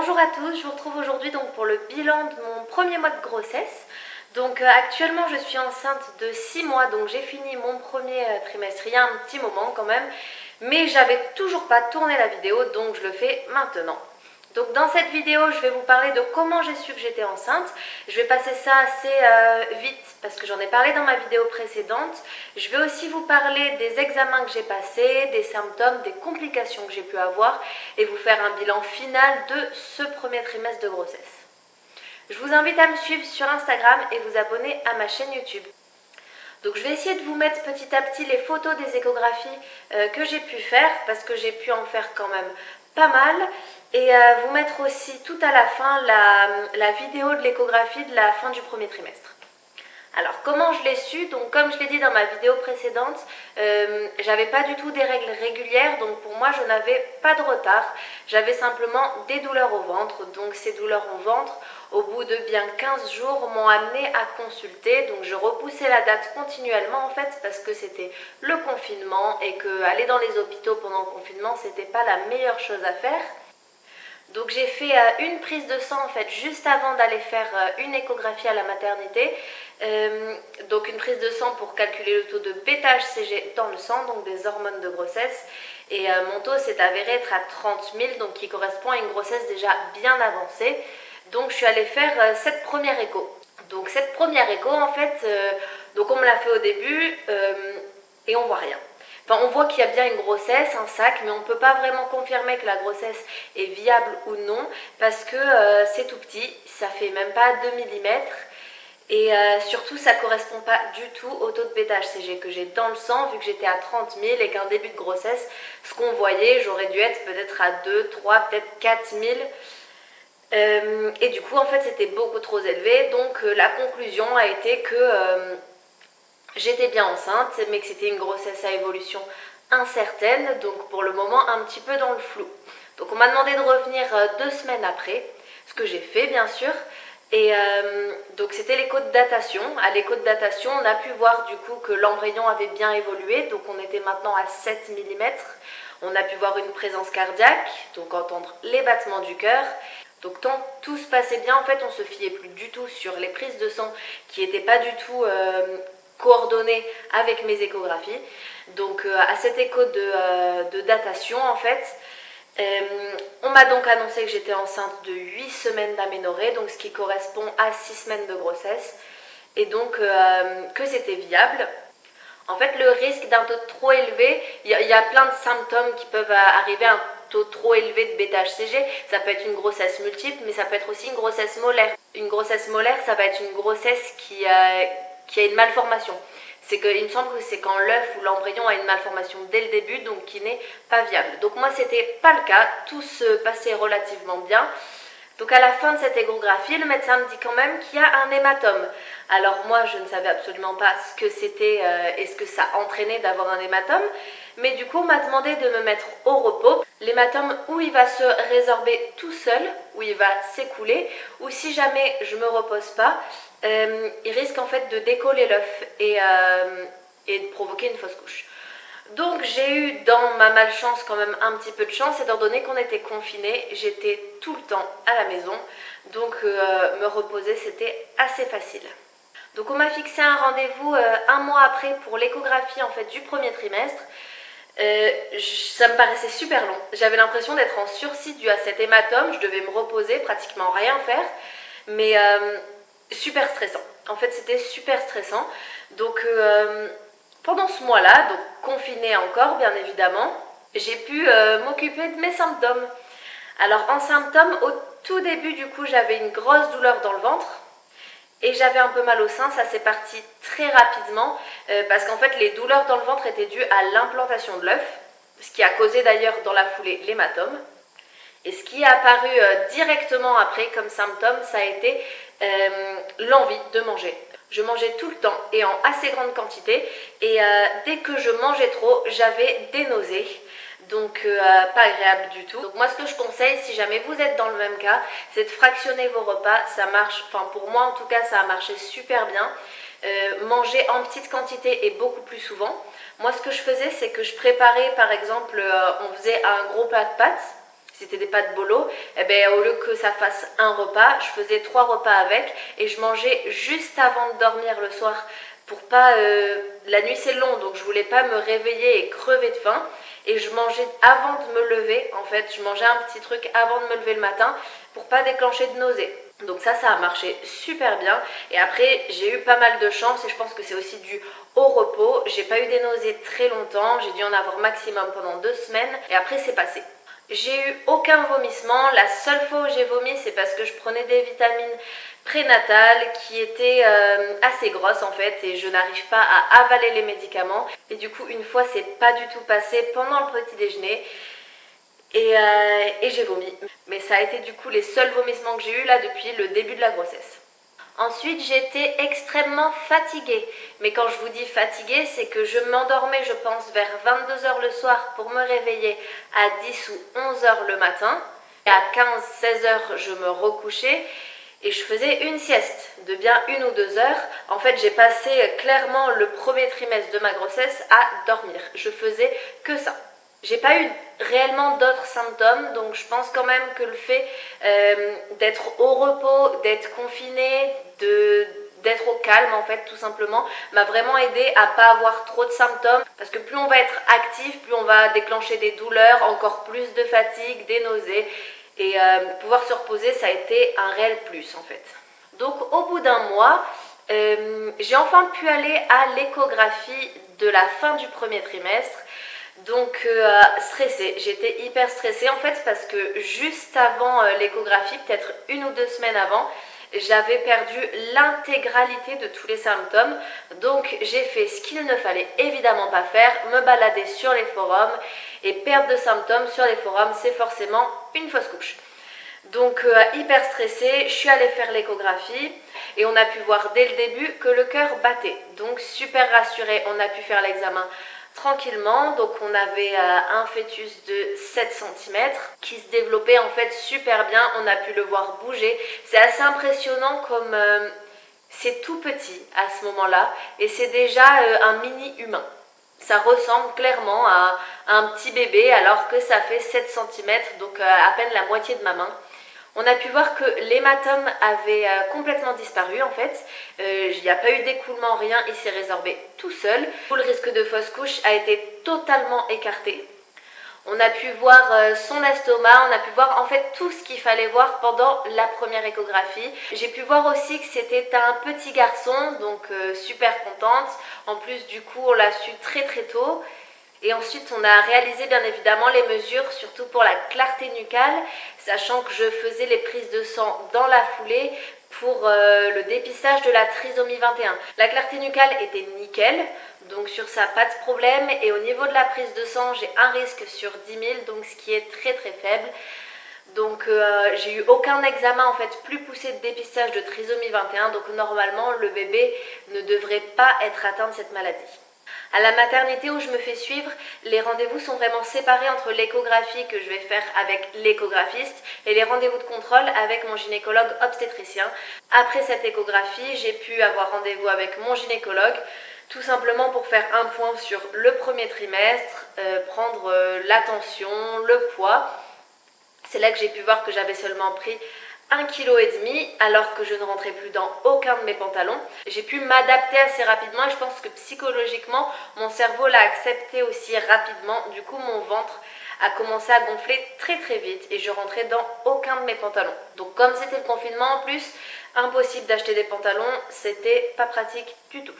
Bonjour à tous, je vous retrouve aujourd'hui donc pour le bilan de mon premier mois de grossesse. Donc actuellement je suis enceinte de 6 mois, donc j'ai fini mon premier trimestre il y a un petit moment quand même, mais j'avais toujours pas tourné la vidéo, donc je le fais maintenant. Donc dans cette vidéo je vais vous parler de comment j'ai su que j'étais enceinte. Je vais passer ça assez vite parce que j'en ai parlé dans ma vidéo précédente. Je vais aussi vous parler des examens que j'ai passés, des symptômes, des complications que j'ai pu avoir et vous faire un bilan final de ce premier trimestre de grossesse. Je vous invite à me suivre sur Instagram et vous abonner à ma chaîne YouTube. Donc je vais essayer de vous mettre petit à petit les photos des échographies que j'ai pu faire parce que j'ai pu en faire quand même pas mal et vous mettre aussi tout à la fin la vidéo de l'échographie de la fin du premier trimestre. Alors comment je l'ai su? Donc comme je l'ai dit dans ma vidéo précédente, j'avais pas du tout des règles régulières, donc pour moi je n'avais pas de retard, j'avais simplement des douleurs au ventre, donc ces douleurs au ventre au bout de bien 15 jours m'ont amené à consulter, donc je repoussais la date continuellement en fait parce que c'était le confinement et que aller dans les hôpitaux pendant le confinement c'était pas la meilleure chose à faire. Donc j'ai fait une prise de sang en fait juste avant d'aller faire une échographie à la maternité. Donc une prise de sang pour calculer le taux de bêta-HCG dans le sang, donc des hormones de grossesse. Et mon taux s'est avéré être à 30 000, donc qui correspond à une grossesse déjà bien avancée. Donc je suis allée faire cette première écho. Donc cette première écho en fait, donc on me l'a fait au début et on voit rien. Enfin, on voit qu'il y a bien une grossesse, un sac, mais on ne peut pas vraiment confirmer que la grossesse est viable ou non parce que c'est tout petit, ça fait même pas 2 mm et surtout ça ne correspond pas du tout au taux de bêta-HCG que j'ai dans le sang vu que j'étais à 30 000 et qu'un début de grossesse, ce qu'on voyait, j'aurais dû être peut-être à 2, 3, peut-être 4 000. Et du coup en fait c'était beaucoup trop élevé, donc la conclusion a été que j'étais bien enceinte, mais que c'était une grossesse à évolution incertaine, donc pour le moment un petit peu dans le flou. Donc on m'a demandé de revenir 2 semaines après, ce que j'ai fait bien sûr. Et donc c'était l'écho de datation. À l'écho de datation, on a pu voir du coup que l'embryon avait bien évolué, donc on était maintenant à 7 mm. On a pu voir une présence cardiaque, donc entendre les battements du cœur. Donc tant que tout se passait bien, en fait, on se fiait plus du tout sur les prises de sang qui n'étaient pas du tout coordonnées avec mes échographies. Donc à cet écho de datation, en fait, on m'a donc annoncé que j'étais enceinte de 8 semaines d'aménorrhée, donc ce qui correspond à 6 semaines de grossesse, et donc que c'était viable. En fait, le risque d'un taux trop élevé, il y a plein de symptômes qui peuvent arriver à un taux trop élevé de bêta-HCG. Ça peut être une grossesse multiple, mais ça peut être aussi une grossesse molaire. Une grossesse molaire, ça va être une grossesse qui a une malformation. Il me semble que c'est quand l'œuf ou l'embryon a une malformation dès le début, donc qui n'est pas viable. Donc moi, c'était pas le cas, tout se passait relativement bien. Donc à la fin de cette échographie, le médecin me dit quand même qu'il y a un hématome. Alors moi, je ne savais absolument pas ce que c'était et ce que ça entraînait d'avoir un hématome. Mais du coup, on m'a demandé de me mettre au repos. L'hématome, où il va se résorber tout seul, où il va s'écouler, ou si jamais je ne me repose pas, il risque en fait de décoller l'œuf et de provoquer une fausse couche. Donc j'ai eu dans ma malchance quand même un petit peu de chance, étant donné qu'on était confinés, j'étais tout le temps à la maison, donc me reposer c'était assez facile. Donc on m'a fixé un rendez-vous un mois après pour l'échographie en fait du premier trimestre. Ça me paraissait super long, j'avais l'impression d'être en sursis dû à cet hématome, je devais me reposer, pratiquement rien faire, mais super stressant. En fait c'était super stressant, donc pendant ce mois-là, donc confinée encore bien évidemment, j'ai pu m'occuper de mes symptômes. Alors en symptômes, au tout début du coup j'avais une grosse douleur dans le ventre et j'avais un peu mal au sein, ça s'est parti très rapidement parce qu'en fait les douleurs dans le ventre étaient dues à l'implantation de l'œuf, ce qui a causé d'ailleurs dans la foulée l'hématome. Et ce qui est apparu directement après comme symptôme, ça a été l'envie de manger. Je mangeais tout le temps et en assez grande quantité et dès que je mangeais trop, j'avais des nausées. Donc pas agréable du tout. Donc moi ce que je conseille si jamais vous êtes dans le même cas, c'est de fractionner vos repas. Ça marche, enfin pour moi en tout cas ça a marché super bien. Manger en petite quantité et beaucoup plus souvent. Moi ce que je faisais c'est que je préparais par exemple, on faisait un gros plat de pâtes. si c'était des pâtes bolo, eh ben, au lieu que ça fasse un repas, je faisais 3 repas avec et je mangeais juste avant de dormir le soir pour pas... la nuit c'est long, donc je voulais pas me réveiller et crever de faim. Et je mangeais avant de me lever, en fait, je mangeais un petit truc avant de me lever le matin pour pas déclencher de nausées. Donc ça a marché super bien. Et après, j'ai eu pas mal de chance et je pense que c'est aussi dû au repos. J'ai pas eu des nausées très longtemps, j'ai dû en avoir maximum pendant 2 semaines et après c'est passé. J'ai eu aucun vomissement. La seule fois où j'ai vomi, c'est parce que je prenais des vitamines prénatales qui étaient assez grosses en fait et je n'arrive pas à avaler les médicaments. Et du coup, une fois, c'est pas du tout passé pendant le petit déjeuner et j'ai vomi. Mais ça a été du coup les seuls vomissements que j'ai eu là depuis le début de la grossesse. Ensuite, j'étais extrêmement fatiguée. Mais quand je vous dis fatiguée, c'est que je m'endormais, je pense, vers 22 h le soir pour me réveiller à 10 ou 11 h le matin. Et à 15-16 h, je me recouchais et je faisais une sieste de bien 1 ou 2 heures. En fait, j'ai passé clairement le premier trimestre de ma grossesse à dormir. Je faisais que ça. J'ai pas eu réellement d'autres symptômes, donc je pense quand même que le fait d'être au repos, d'être confinée, d'être au calme en fait tout simplement, m'a vraiment aidé à pas avoir trop de symptômes parce que plus on va être actif, plus on va déclencher des douleurs, encore plus de fatigue, des nausées et pouvoir se reposer, ça a été un réel plus en fait. Donc au bout d'un mois, j'ai enfin pu aller à l'échographie de la fin du premier trimestre. Donc stressée, j'étais hyper stressée en fait parce que juste avant l'échographie, peut-être 1 ou 2 semaines avant, j'avais perdu l'intégralité de tous les symptômes. Donc j'ai fait ce qu'il ne fallait évidemment pas faire, me balader sur les forums et perdre de symptômes sur les forums, c'est forcément une fausse couche. Donc hyper stressée, je suis allée faire l'échographie et on a pu voir dès le début que le cœur battait. Donc super rassurée, on a pu faire l'examen tranquillement. Donc on avait un fœtus de 7 cm qui se développait en fait super bien, on a pu le voir bouger. C'est assez impressionnant comme c'est tout petit à ce moment-là et c'est déjà un mini humain. Ça ressemble clairement à un petit bébé alors que ça fait 7 cm, donc à peine la moitié de ma main. On a pu voir que l'hématome avait complètement disparu en fait. Il n'y a pas eu d'écoulement, rien, il s'est résorbé tout seul. Le risque de fausse couche a été totalement écarté. On a pu voir son estomac, on a pu voir en fait tout ce qu'il fallait voir pendant la première échographie. J'ai pu voir aussi que c'était un petit garçon, donc super contente. En plus du coup on l'a su très très tôt. Et ensuite, on a réalisé bien évidemment les mesures, surtout pour la clarté nucale, sachant que je faisais les prises de sang dans la foulée pour le dépistage de la trisomie 21. La clarté nucale était nickel, donc sur ça, pas de problème. Et au niveau de la prise de sang, j'ai un risque sur 10 000, donc ce qui est très très faible. Donc j'ai eu aucun examen en fait plus poussé de dépistage de trisomie 21, donc normalement le bébé ne devrait pas être atteint de cette maladie. À la maternité où je me fais suivre, les rendez-vous sont vraiment séparés entre l'échographie que je vais faire avec l'échographiste et les rendez-vous de contrôle avec mon gynécologue obstétricien. Après cette échographie, j'ai pu avoir rendez-vous avec mon gynécologue, tout simplement pour faire un point sur le premier trimestre, prendre la tension, le poids. C'est là que j'ai pu voir que j'avais seulement pris 1,5 kg alors que je ne rentrais plus dans aucun de mes pantalons. J'ai pu m'adapter assez rapidement et je pense que psychologiquement, mon cerveau l'a accepté aussi rapidement. Du coup, mon ventre a commencé à gonfler très très vite et je rentrais dans aucun de mes pantalons. Donc comme c'était le confinement en plus, impossible d'acheter des pantalons, c'était pas pratique du tout.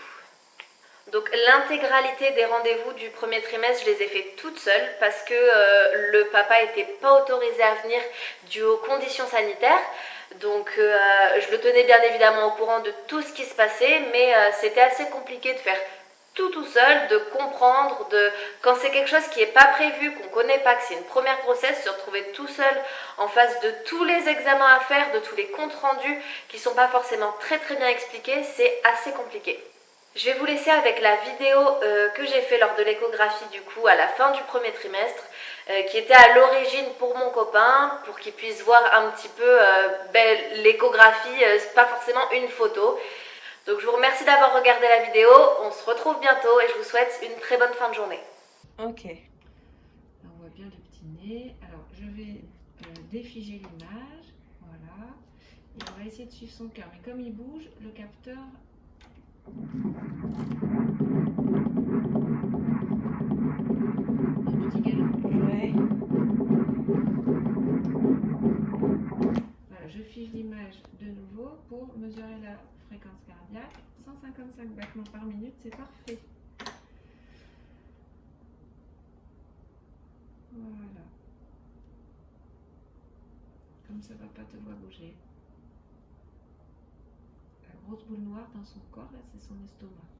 Donc l'intégralité des rendez-vous du premier trimestre, je les ai fait toute seule parce que le papa n'était pas autorisé à venir dû aux conditions sanitaires. Donc je le tenais bien évidemment au courant de tout ce qui se passait, mais c'était assez compliqué de faire tout seul, de comprendre, quand c'est quelque chose qui n'est pas prévu, qu'on ne connaît pas, que c'est une première grossesse, se retrouver tout seul en face de tous les examens à faire, de tous les comptes rendus qui ne sont pas forcément très bien expliqués, c'est assez compliqué. Je vais vous laisser avec la vidéo que j'ai fait lors de l'échographie du coup à la fin du premier trimestre, qui était à l'origine pour mon copain, pour qu'il puisse voir un petit peu l'échographie, c'est pas forcément une photo. Donc je vous remercie d'avoir regardé la vidéo, on se retrouve bientôt et je vous souhaite une très bonne fin de journée. Ok. Là, on voit bien le petit nez. Alors, je vais figer l'image, voilà. Et on va essayer de suivre son cœur. Mais comme il bouge, le capteur... Un petit galop. Ouais. Voilà, je fige l'image de nouveau pour mesurer la fréquence cardiaque. 155 battements par minute, c'est parfait. Voilà. Comme ça va pas te voir bouger. La grosse boule noire dans son corps, là, c'est son estomac.